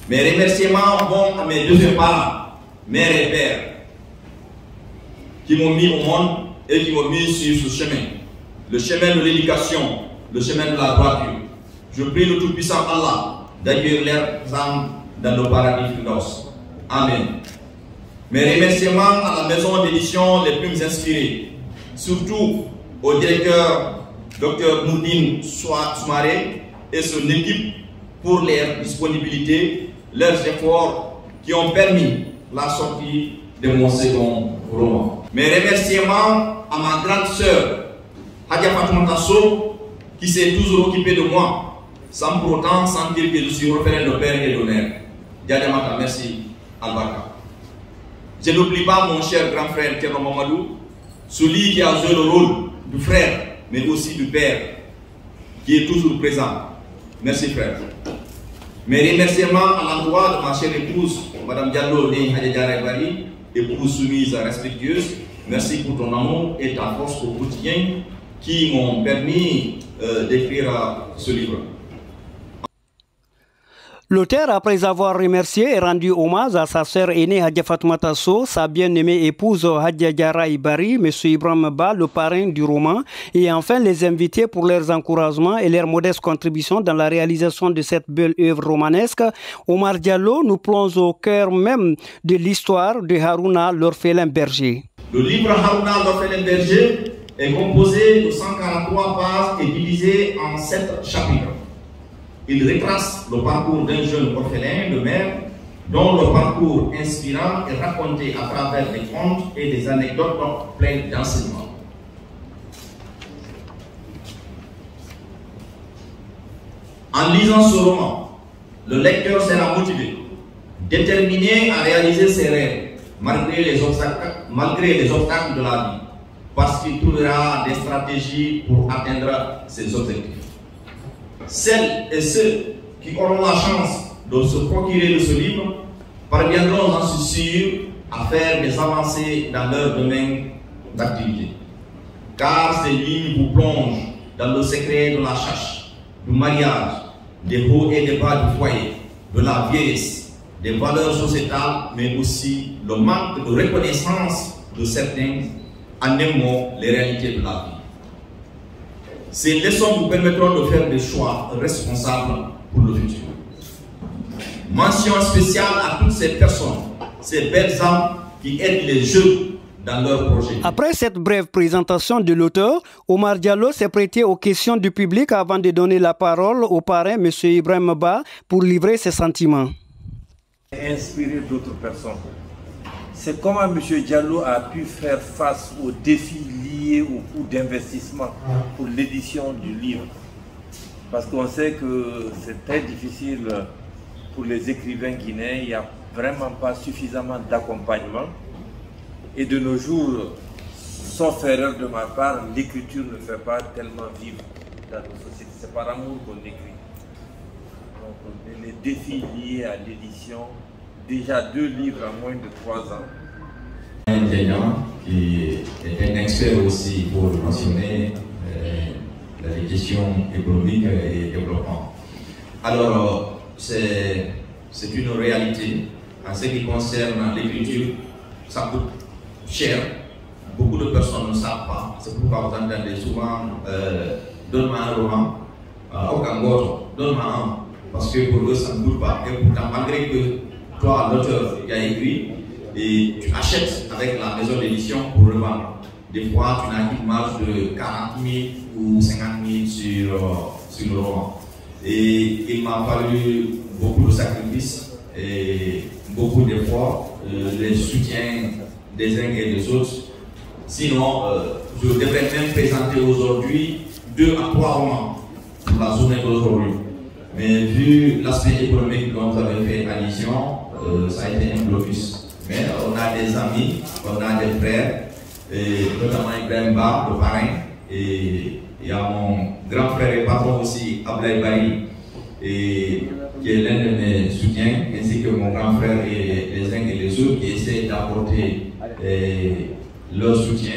Mes remerciements vont à mes deux parents, mère et père, qui m'ont mis au monde et qui m'ont mis sur ce chemin. Le chemin de l'éducation, le chemin de la droiture. Je prie le Tout-Puissant Allah d'accueillir leurs âmes dans le paradis Firdaus. Amen. Mes remerciements à la maison d'édition Les Plumes Inspirées, surtout au directeur Dr Moudine Soumaré et son équipe pour leur disponibilité, leurs efforts qui ont permis la sortie de mon second roman. Mes remerciements à ma grande sœur, Hadja Fatoumata Sow, qui s'est toujours occupée de moi, sans pour autant sentir que je suis reféré de père et d'honneur. Diadamata, merci, Al-Barka. Je n'oublie pas mon cher grand frère Thierno Mamadou, celui qui a joué le rôle du frère, mais aussi du père, qui est toujours présent. Merci frère. Mes remerciements à l'endroit de ma chère épouse, Madame Diallo Ney Hadja Bari, épouse soumise respectueuse. Merci pour ton amour et ta force au quotidien qui m'ont permis d'écrire ce livre. L'auteur, après avoir remercié et rendu hommage à sa sœur aînée Hadja Fatoumata Sow, sa bien-aimée épouse Hadja Diarra Ibari, M. Ibrahim Ba, le parrain du roman, et enfin les invités pour leurs encouragements et leur modeste contribution dans la réalisation de cette belle œuvre romanesque, Omar Diallo nous plonge au cœur même de l'histoire de Harouna, l'orphelin berger. Le livre Harouna, l'orphelin berger est composé de 143 pages et divisé en 7 chapitres. Il retrace le parcours d'un jeune orphelin de mère dont le parcours inspirant est raconté à travers des contes et des anecdotes pleines d'enseignements. En lisant ce roman, le lecteur sera motivé, déterminé à réaliser ses rêves malgré les obstacles de la vie, parce qu'il trouvera des stratégies pour atteindre ses objectifs. Celles et ceux qui auront la chance de se procurer de ce livre parviendront, j'en suis sûr, à faire des avancées dans leur domaine d'activité. Car ces livres vous plongent dans le secret de la chasse, du mariage, des hauts et des bas du foyer, de la vieillesse, des valeurs sociétales, mais aussi le manque de reconnaissance de certains, en un mot, les réalités de la vie. Ces leçons vous permettront de faire des choix responsables pour le futur. Mention spéciale à toutes ces personnes, ces belles âmes qui aident les jeunes dans leurs projets. Après cette brève présentation de l'auteur, Omar Diallo s'est prêté aux questions du public avant de donner la parole au parrain, M. Ibrahim Ba, pour livrer ses sentiments. Inspirer d'autres personnes. C'est comment M. Diallo a pu faire face aux défis liés au coût d'investissement pour l'édition du livre. Parce qu'on sait que c'est très difficile pour les écrivains guinéens, il n'y a vraiment pas suffisamment d'accompagnement. Et de nos jours, sauf erreur de ma part, l'écriture ne fait pas tellement vivre dans nos sociétés. C'est par amour qu'on écrit. Donc, les défis liés à l'édition, déjà 2 livres en moins de 3 ans. Un enseignant qui est un expert aussi pour mentionner l'édition économique et développement. Alors, c'est une réalité. En ce qui concerne l'écriture, ça coûte cher. Beaucoup de personnes ne savent pas. C'est pourquoi vous entendez souvent donne-moi un roman, donne-moi un. Parce que pour eux, ça ne coûte pas. Et pourtant, malgré que toi, l'auteur, qui a écrit, et tu achètes avec la maison d'édition pour revendre. Des fois, tu n'as qu'une marge de 40 000 ou 50 000 sur le roman. Et il m'a fallu beaucoup de sacrifices et beaucoup d'efforts, les soutiens des uns et des autres. Sinon, je devrais même présenter aujourd'hui 2 à 3 romans pour la journée d'aujourd'hui. Mais vu l'aspect économique dont vous avez fait allusion, ça a été un blocus. Mais on a des amis, on a des frères, et notamment Ibrahim Ba, le parrain, et il y a mon grand frère et patron aussi, Ablaï Bari, qui est l'un de mes soutiens, ainsi que mon grand frère et les uns et les autres qui essaient d'apporter leur soutien.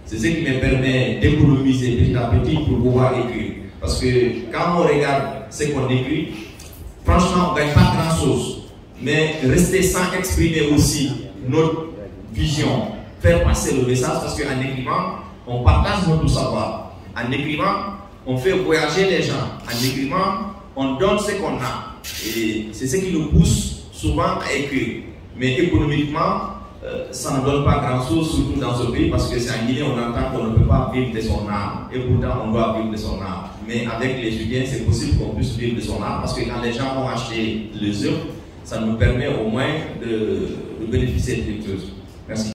C'est ce qui me permet d'économiser petit à petit pour pouvoir écrire. Parce que quand on regarde ce qu'on écrit, franchement, on ne gagne pas grand-chose. mais rester sans exprimer aussi notre vision, faire passer le message, parce qu'en écrivant, on partage notre savoir. En écrivant, on fait voyager les gens. En écrivant, on donne ce qu'on a. Et c'est ce qui nous pousse souvent à écrire. Mais économiquement, ça ne donne pas grand-chose, surtout dans ce pays, parce que c'est en Guinée, on entend qu'on ne peut pas vivre de son art. Et pourtant, on doit vivre de son art. Mais avec les soutiens, c'est possible qu'on puisse vivre de son art, parce que quand les gens vont acheter les œuvres, ça nous permet au moins de bénéficier de quelque chose. Merci.